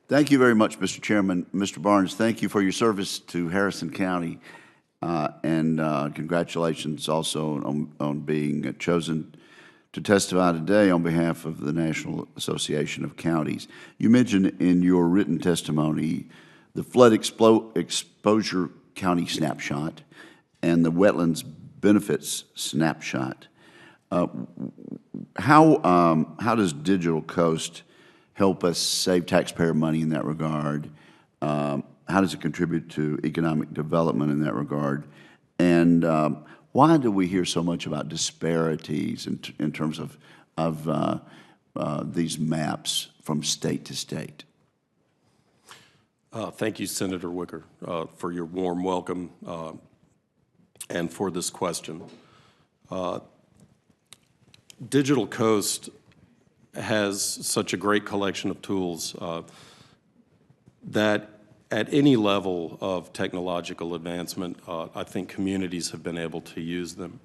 Thank you very much, Mr. Chairman. Mr. Barnes, thank you for your service to Harrison County, and congratulations also on being chosen to testify today on behalf of the National Association of Counties. You mentioned in your written testimony the flood exposure county snapshot and the wetlands benefits snapshot. How does Digital Coast help us save taxpayer money in that regard? How does it contribute to economic development in that regard? And why do we hear so much about disparities in terms of these maps from state to state? Thank you, Senator Wicker, for your warm welcome and for this question. Digital Coast has such a great collection of tools that at any level of technological advancement, I think communities have been able to use them.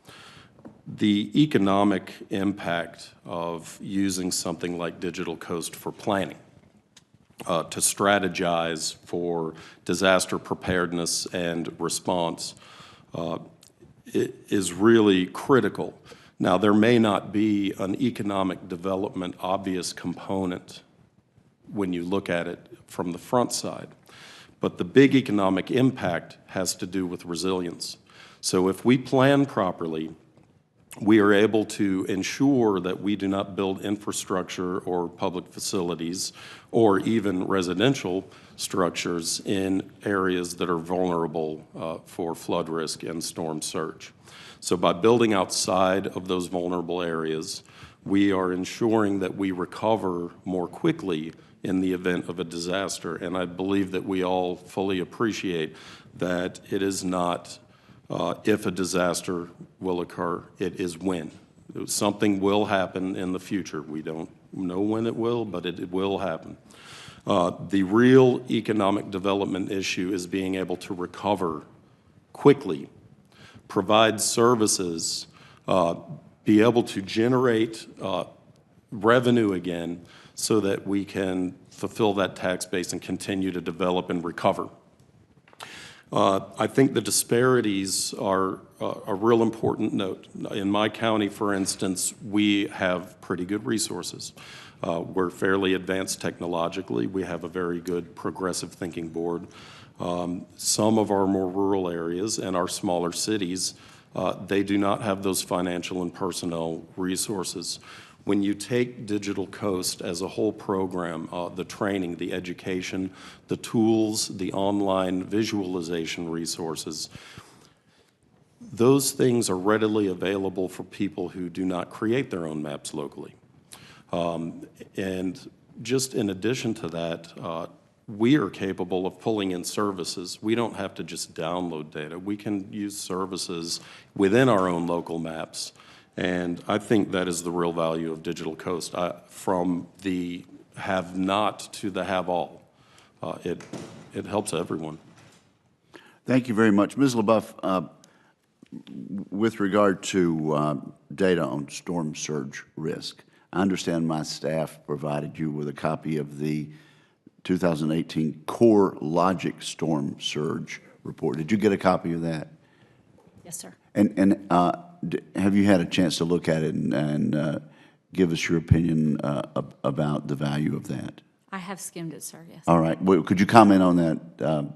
The economic impact of using something like Digital Coast for planning, to strategize for disaster preparedness and response is really critical. Now, there may not be an economic development obvious component when you look at it from the front side, but the big economic impact has to do with resilience. So if we plan properly, we are able to ensure that we do not build infrastructure or public facilities or even residential structures in areas that are vulnerable for flood risk and storm surge. So by building outside of those vulnerable areas, we are ensuring that we recover more quickly in the event of a disaster. And I believe that we all fully appreciate that it is not if a disaster will occur, it is when. Something will happen in the future. We don't know when it will, but it will happen. The real economic development issue is being able to recover quickly, provide services, be able to generate revenue again so that we can fulfill that tax base and continue to develop and recover. I think the disparities are a real important note. In my county, for instance, we have pretty good resources. We're fairly advanced technologically. We have a very good progressive thinking board. Some of our more rural areas and our smaller cities, they do not have those financial and personnel resources. When you take Digital Coast as a whole program, the training, the education, the tools, the online visualization resources, those things are readily available for people who do not create their own maps locally. And just in addition to that, we are capable of pulling in services. We don't have to just download data. We can use services within our own local maps. And I think that is the real value of Digital Coast, from the have-not to the have-all. It helps everyone. Thank you very much. Ms. LaBeouf, with regard to data on storm surge risk, I understand my staff provided you with a copy of the 2018 Core Logic Storm Surge Report. Did you get a copy of that? Yes, sir. And have you had a chance to look at it and give us your opinion about the value of that? I have skimmed it, sir, yes. All right. Well, could you comment on that?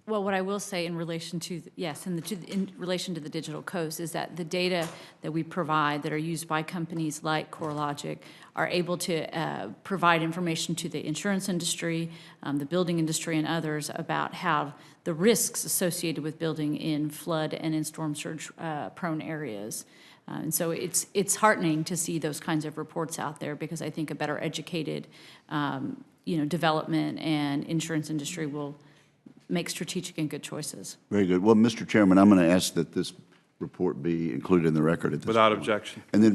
Well, what I will say in relation to, yes, in relation to the Digital Coast is that the data that we provide that are used by companies like CoreLogic are able to provide information to the insurance industry, the building industry, and others about how the risks associated with building in flood and in storm surge prone areas. And so it's heartening to see those kinds of reports out there, because I think a better educated development and insurance industry will make strategic and good choices. Very good. Well, Mr. Chairman, I'm going to ask that this report be included in the record at this Without point. objection. And then